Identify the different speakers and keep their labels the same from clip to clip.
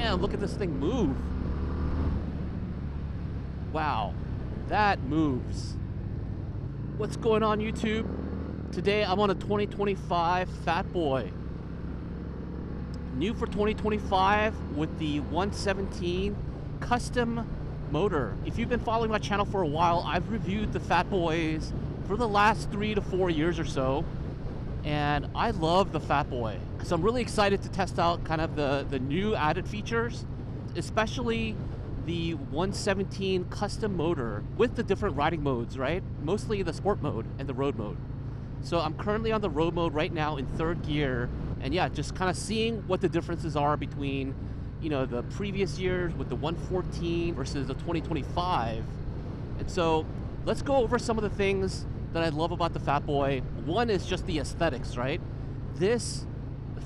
Speaker 1: Man, look at this thing move. Wow, that moves. What's going on, YouTube? Today I'm on a 2025 Fatboy. New for 2025 with the 117 custom motor. If you've been following my channel for a while, I've reviewed the Fatboys for the last 3 to 4 years or so. And I love the Fatboy. So I'm really excited to test out kind of the new added features, especially the 117 custom motor with the different riding modes, right? Mostly the sport mode and the road mode. So I'm currently on the road mode right now in 3rd gear. And yeah, just kind of seeing what the differences are between, you know, the previous years with the 114 versus the 2025. And so let's go over some of the things that I love about the Fatboy. One is just the aesthetics, right? This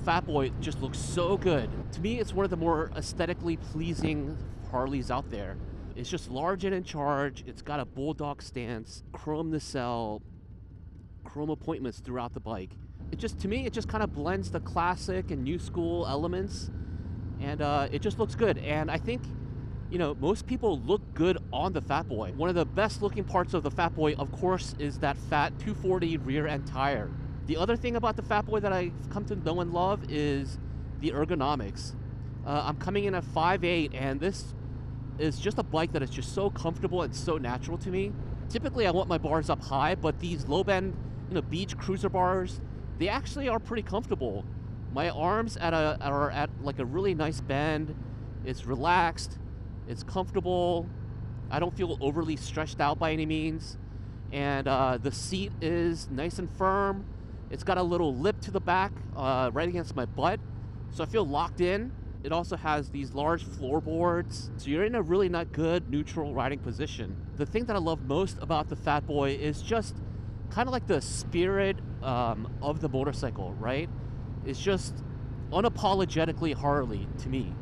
Speaker 1: Fatboy just looks so good. To me, it's one of the more aesthetically pleasing Harleys out there. It's just large and in charge. It's got a bulldog stance, chrome nacelle, chrome appointments throughout the bike. To me, it just kind of blends the classic and new school elements, and it just looks good. And I think, you know, most people look good on the Fatboy. One of the best looking parts of the Fatboy, of course, is that fat 240 rear end tire. The other thing about the Fatboy that I've come to know and love is the ergonomics. I'm coming in at 5'8", and this is just a bike that is just so comfortable and so natural to me. Typically, I want my bars up high, but these low bend, you know, beach cruiser bars, they actually are pretty comfortable. My arms are at like a really nice bend. It's relaxed. It's comfortable. I don't feel overly stretched out by any means. And the seat is nice and firm. It's got a little lip to the back right against my butt, so I feel locked in. It also has these large floorboards, so you're in a really not good neutral riding position. The thing that I love most about the Fatboy is just kind of like the spirit of the motorcycle, right? It's just unapologetically Harley to me.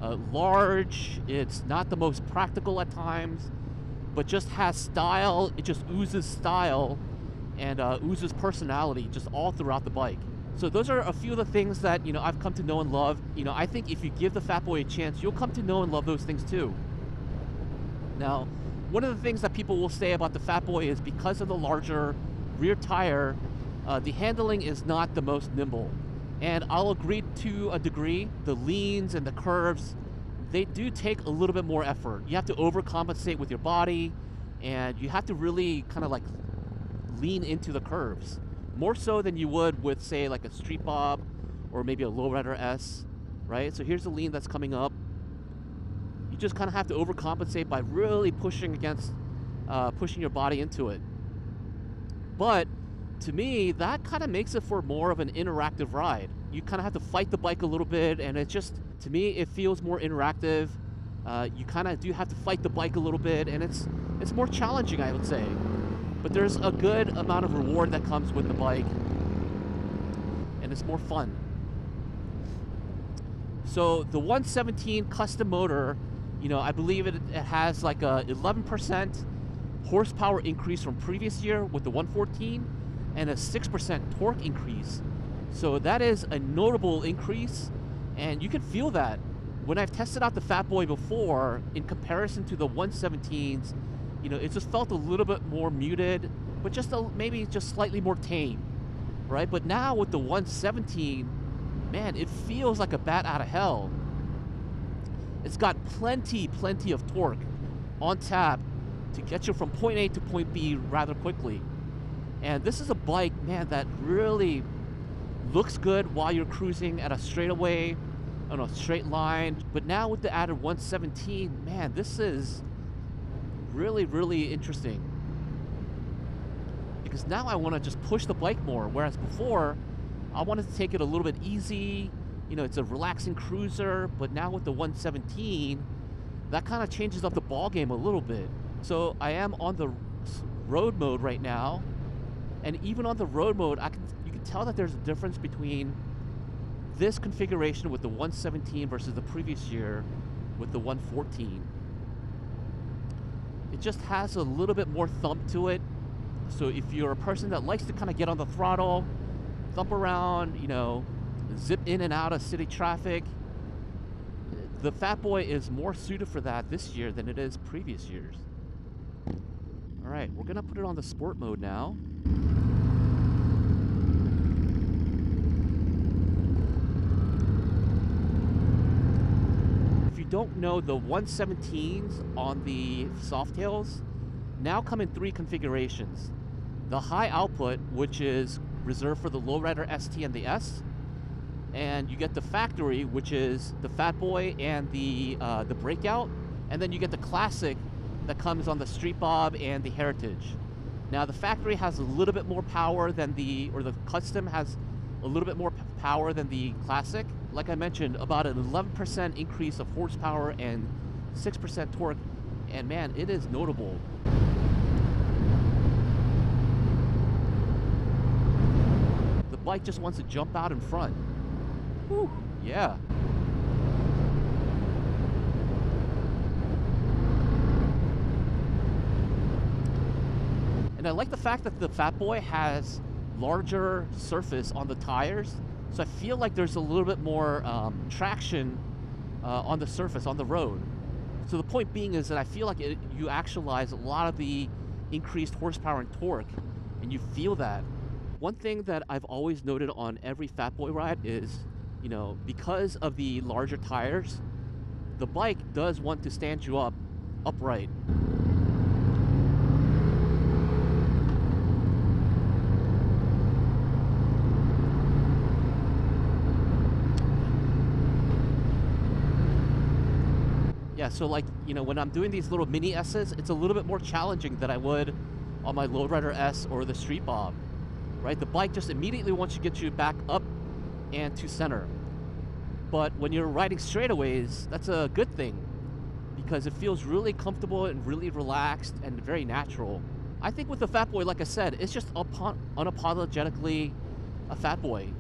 Speaker 1: Large, it's not the most practical at times, but just has style. It just oozes style and oozes personality just all throughout the bike. So those are a few of the things that, you know, I've come to know and love. You know, I think if you give the Fatboy a chance, you'll come to know and love those things too. Now, one of the things that people will say about the Fatboy is because of the larger rear tire, the handling is not the most nimble. And I'll agree to a degree. The leans and the curves, they do take a little bit more effort. You have to overcompensate with your body, and you have to really kind of like lean into the curves. More so than you would with, say, like a Street Bob or maybe a Lowrider S, right? So here's the lean that's coming up. You just kind of have to overcompensate by really pushing against, pushing your body into it. But to me, that kind of makes it for more of an interactive ride. You kind of have to fight the bike a little bit, and it just, to me, it feels more interactive. You kind of do have to fight the bike a little bit, and it's more challenging, I would say. But there's a good amount of reward that comes with the bike, and it's more fun. So the 117 custom motor, you know, I believe it has like a 11% horsepower increase from previous year with the 114 and a 6% torque increase. So that is a notable increase, and you can feel that. When I've tested out the Fatboy before, in comparison to the 117s, you know, it just felt a little bit more muted, but just maybe just slightly more tame, right? But now with the 117, man, it feels like a bat out of hell. It's got plenty of torque on tap to get you from point A to point B rather quickly. And this is a bike, man, that really looks good while you're cruising at a straightaway, on a straight line. But now with the added 117, man, this is really interesting, because now I want to just push the bike more, whereas before I wanted to take it a little bit easy. You know, it's a relaxing cruiser, but now with the 117, that kind of changes up the ball game a little bit. So I am on the road mode right now, and even on the road mode, you can tell that there's a difference between this configuration with the 117 versus the previous year with the 114. It just has a little bit more thump to it. So if you're a person that likes to kind of get on the throttle, thump around, you know, zip in and out of city traffic, the Fatboy is more suited for that this year than it is previous years. All right, we're gonna put it on the sport mode now. If you don't know, the 117s on the Softails now come in 3 configurations. The high output, which is reserved for the Lowrider ST and the S, and you get the factory, which is the Fatboy and the Breakout, and then you get the classic that comes on the Street Bob and the Heritage. Now the factory has a little bit more power than the custom has a little bit more power than the classic. Like I mentioned, about an 11% increase of horsepower and 6% torque, and man, it is notable. The bike just wants to jump out in front. Whew, yeah. And I like the fact that the Fatboy has larger surface on the tires, so I feel like there's a little bit more traction on the surface, on the road. So the point being is that I feel like you actualize a lot of the increased horsepower and torque, and you feel that. One thing that I've always noted on every Fatboy ride is, you know, because of the larger tires, the bike does want to stand you up upright. Yeah, so like, you know, when I'm doing these little mini S's, it's a little bit more challenging than I would on my Lowrider S or the Street Bob, right? The bike just immediately wants to get you back up and to center. But when you're riding straightaways, that's a good thing because it feels really comfortable and really relaxed and very natural. I think with the Fatboy, like I said, it's just unapologetically a Fatboy.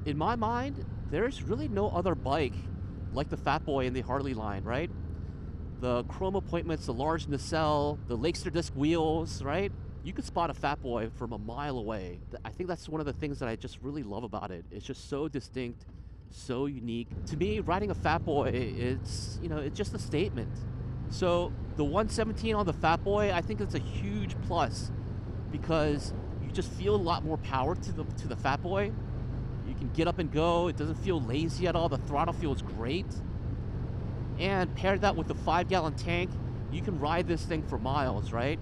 Speaker 1: In my mind, there's really no other bike like the Fatboy in the Harley line, right? The chrome appointments, the large nacelle, the Lakester disc wheels, right? You could spot a Fatboy from a mile away. I think that's one of the things that I just really love about it. It's just so distinct, so unique. To me, riding a Fatboy, it's, you know, it's just a statement. So the 117 on the Fatboy, I think it's a huge plus because you just feel a lot more power to the Fatboy. You can get up and go. It doesn't feel lazy at all. The throttle feels great. And paired that with the 5-gallon tank, you can ride this thing for miles, right?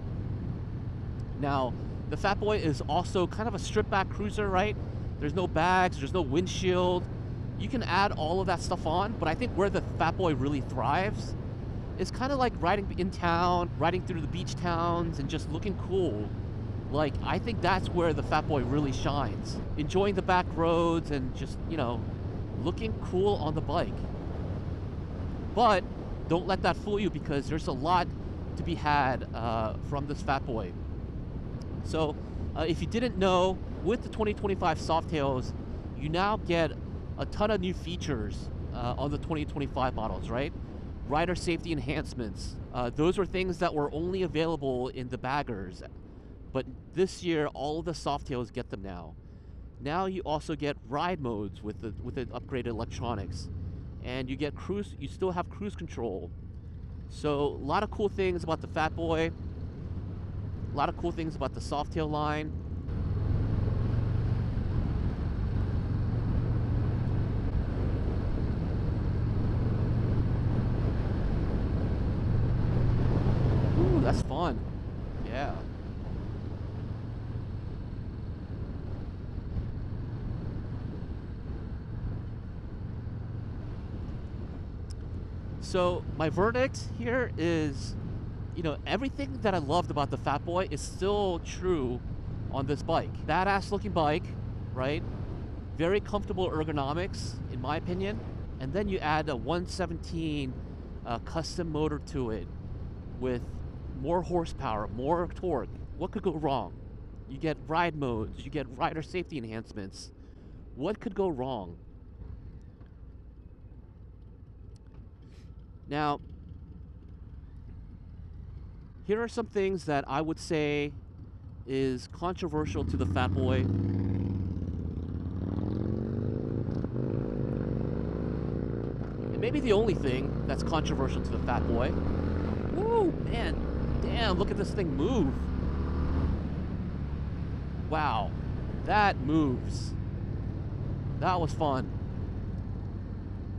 Speaker 1: Now, the Fatboy is also kind of a stripped-back cruiser, right? There's no bags, there's no windshield. You can add all of that stuff on, but I think where the Fatboy really thrives is kind of like riding in town, riding through the beach towns, and just looking cool. Like, I think that's where the Fatboy really shines. Enjoying the back roads and just, you know, looking cool on the bike. But don't let that fool you because there's a lot to be had from this Fatboy. So if you didn't know, with the 2025 Softails, you now get a ton of new features on the 2025 models, right? Rider safety enhancements. Those are things that were only available in the baggers. But this year, all of the Softails get them now. Now you also get ride modes with the upgraded electronics. And you get cruise, you still have cruise control. So a lot of cool things about the Fatboy. A lot of cool things about the Softail line. Ooh, that's fun. Yeah. So my verdict here is, you know, everything that I loved about the Fatboy is still true on this bike. Badass looking bike, right? Very comfortable ergonomics, in my opinion. And then you add a 117 custom motor to it with more horsepower, more torque. What could go wrong? You get ride modes, you get rider safety enhancements. What could go wrong? Now, Here are some things that I would say is controversial to the Fatboy. And maybe the only thing that's controversial to the Fatboy. Woo, man. Damn, look at this thing move. Wow. That moves. That was fun.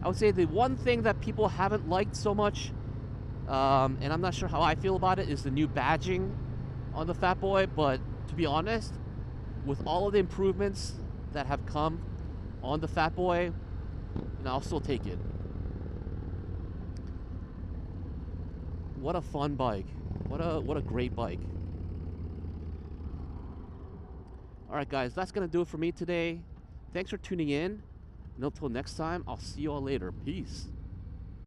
Speaker 1: I would say the one thing that people haven't liked so much, and I'm not sure how I feel about it, is the new badging on the Fatboy. But to be honest, with all of the improvements that have come on the Fatboy, I'll still take it. What a fun bike. What a great bike. All right, guys, that's going to do it for me today. Thanks for tuning in. And until next time, I'll see you all later. Peace.